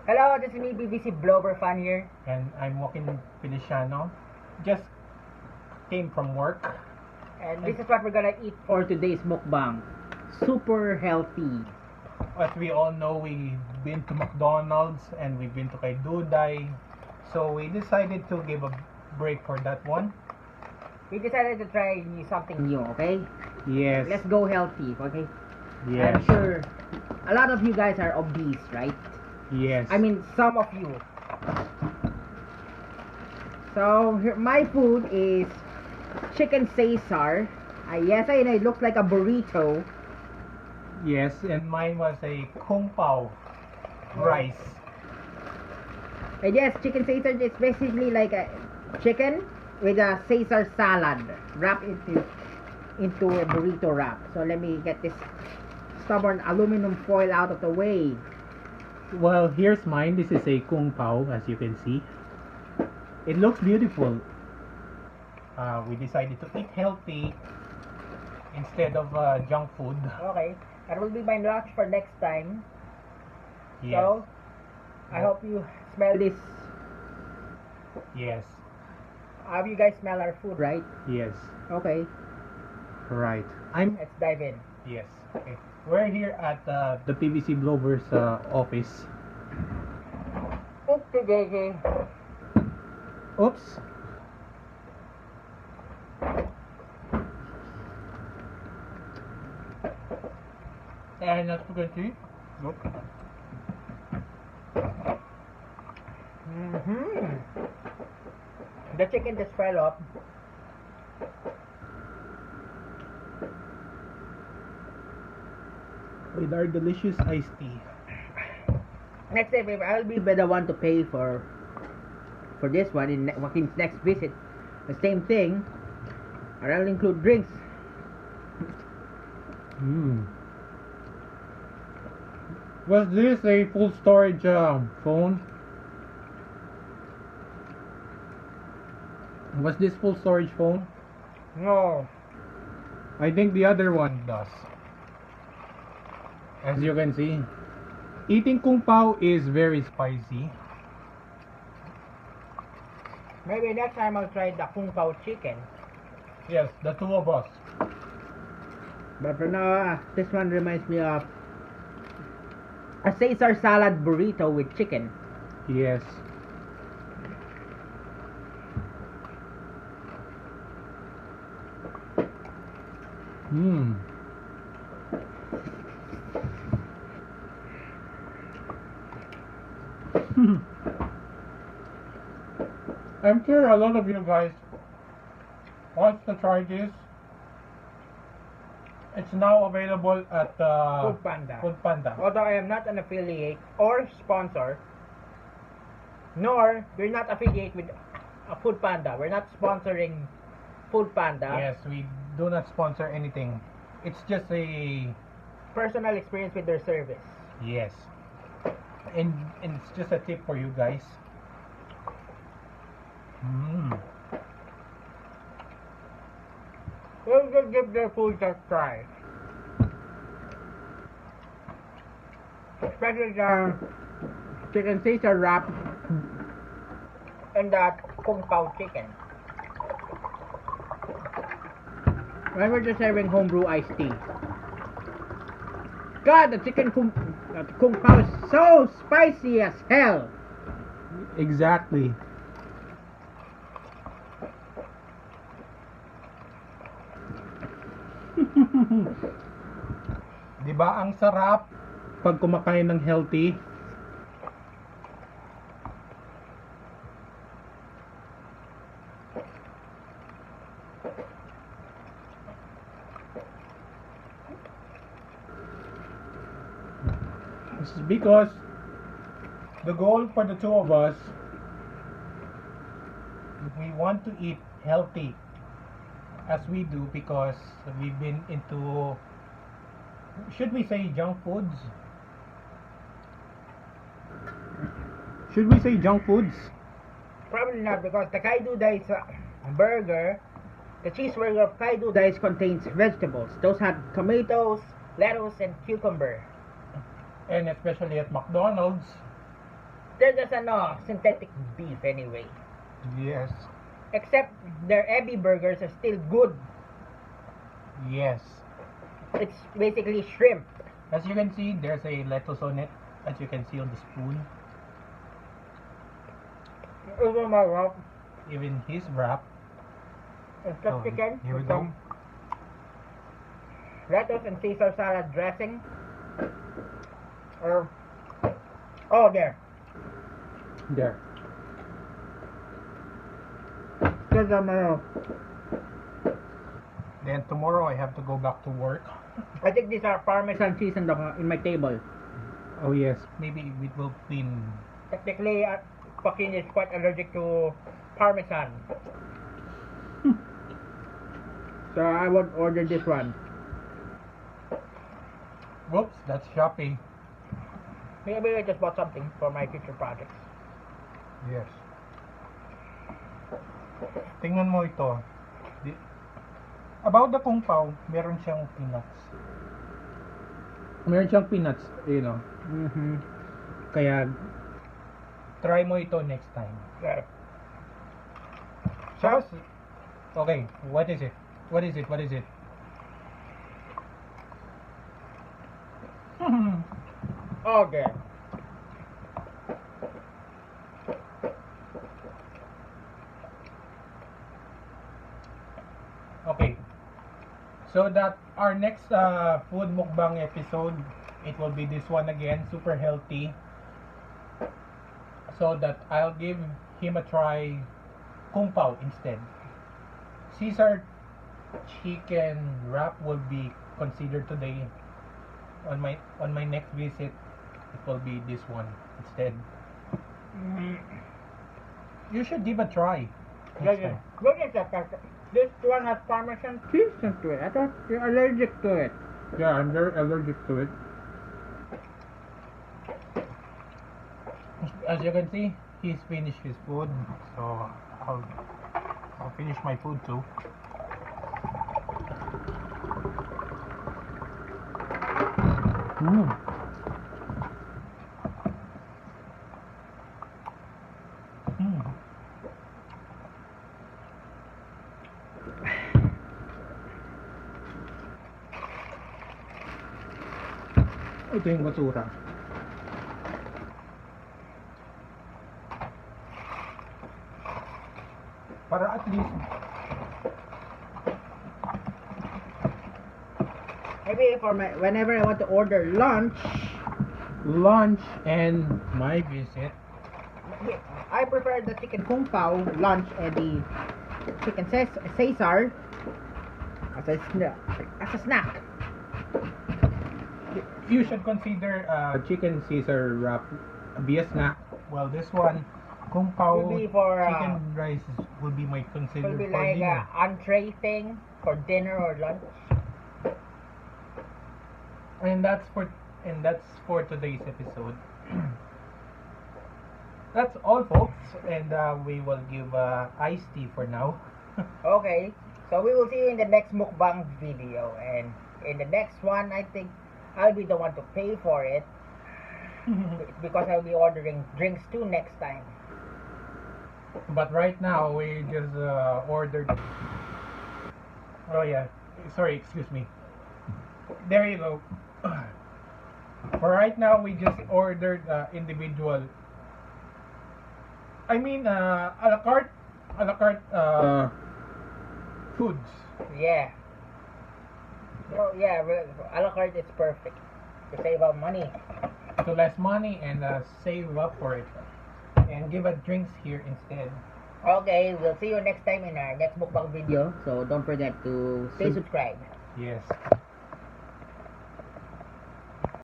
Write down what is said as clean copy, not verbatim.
Hello, this is me, BBC Blower fan here. And I'm Joaquin Feliciano. Just came from work. And this is what we're gonna eat for today's mukbang. Super healthy. As we all know, we've been to McDonald's and we've been to Kay Duday. So we decided to give a break for that one. We decided to try something new, okay? Yes. Let's go healthy, okay? Yes. I'm sure a lot of you guys are obese, right? Yes. I mean, some of you. So, here, my food is chicken Caesar. Yes, I know it looks like a burrito. Yes, and mine was a Kung Pao rice. And yes, chicken Caesar is basically like a chicken with a Caesar salad wrapped into a burrito wrap. So let me get this stubborn aluminum foil out of the way. Well, here's mine. This is a Kung Pao, as you can see. It looks beautiful. We decided to eat healthy instead of junk food. Okay, that will be my lunch for next time. Yes. So, I hope you smell this. Yes. I hope you guys smell our food, right? Yes. Okay, Right. let's dive in. Yes. Okay. We're here at the PVC Blowers office. Okay, JJ. Oops. And not forget to. Nope. The chicken just fell off. With our delicious iced tea. Next time, I'll be the one to pay for this one in Joaquin's next visit. The same thing, or I'll include drinks. Was this a full storage phone? Was this full storage phone? No. I think the other one does. As you can see, eating Kung Pao is very spicy. Maybe next time I'll try the Kung Pao chicken. Yes, the two of us. But for now, this one reminds me of a Caesar salad burrito with chicken. Yes. I'm sure a lot of you guys want to try this. It's now available at Food Panda. Food Panda. Although I am not an affiliate or sponsor, nor we're not affiliate with Food Panda. We're not sponsoring Food Panda. Yes, we do not sponsor anything. It's just a Personal experience with their service. yes, and it's just a tip for you guys. We'll just give their food a try. Especially the chicken Caesar wrap and that Kung Pao chicken. When we're just having homebrew iced tea. God, the chicken Kung Pao is so spicy as hell. Exactly. Diba ang sarap pag kumakain ng healthy? This is because the goal for the two of us, we want to eat healthy as we do because we've been into, should we say junk foods? Should we say junk foods? Probably not, because the Kay Duday burger, the cheeseburger of Kay Duday contains vegetables. Those have tomatoes, lettuce, and cucumber. And especially at McDonald's, They're just synthetic beef anyway. Yes. Except their Ebi burgers are still good. Yes. It's basically shrimp. As you can see, there's a lettuce on it. As you can see on the spoon. Even my wrap. Even his wrap. It's just So, chicken. here we with go. some lettuce and Caesar salad dressing. Oh, there. There. There's some, Then tomorrow I have to go back to work. I think these are Parmesan cheese in my table. Oh yes. Maybe it will clean. Technically, Joaquin is quite allergic to Parmesan. So I would order this one. Whoops, that's shopping. Maybe I just bought something for my future projects. Yes. Tingnan mo ito. About the kung pao, meron siyang peanuts. Meron siyang peanuts, you know. Mm-hmm. Kaya, try mo ito next time. Yeah. Just, okay, what is it? What is it? What is it? Okay. Okay. So that our next food mukbang episode, it will be this one again, super healthy. So that I'll give him a try kung pao instead. Caesar chicken wrap will be considered today. On my next visit, it will be this one instead. You should give a try. next time. Look at that. This one has Parmesan cheese into it. I thought you're allergic to it. Yeah, I'm very allergic to it. As you can see, he's finished his food, so I'll finish my food too. Mm. Mm. Ito yung basura. Para at least Maybe for whenever I want to order lunch, and my visit. I prefer the chicken kung pao lunch and the chicken Caesar as a snack. You should consider chicken Caesar wrap be a snack. Well, this one, kung pao Will be for, chicken rice will be my Will considered be for like dinner. an entree thing for dinner or lunch. And that's for today's episode. That's all, folks, and we will give iced tea for now. Okay, so we will see you in the next mukbang video, and in the next one, I think I'll be the one to pay for it because I'll be ordering drinks too next time. But right now we just ordered. Oh yeah, sorry, excuse me. There you go. For right now, we just ordered individual. I mean, a la carte foods. Yeah. So yeah, a la carte is perfect to save up money. So less money and save up for it, and give us drinks here instead. Okay, we'll see you next time in our next mukbang video. So don't forget to stay subscribed. Yes.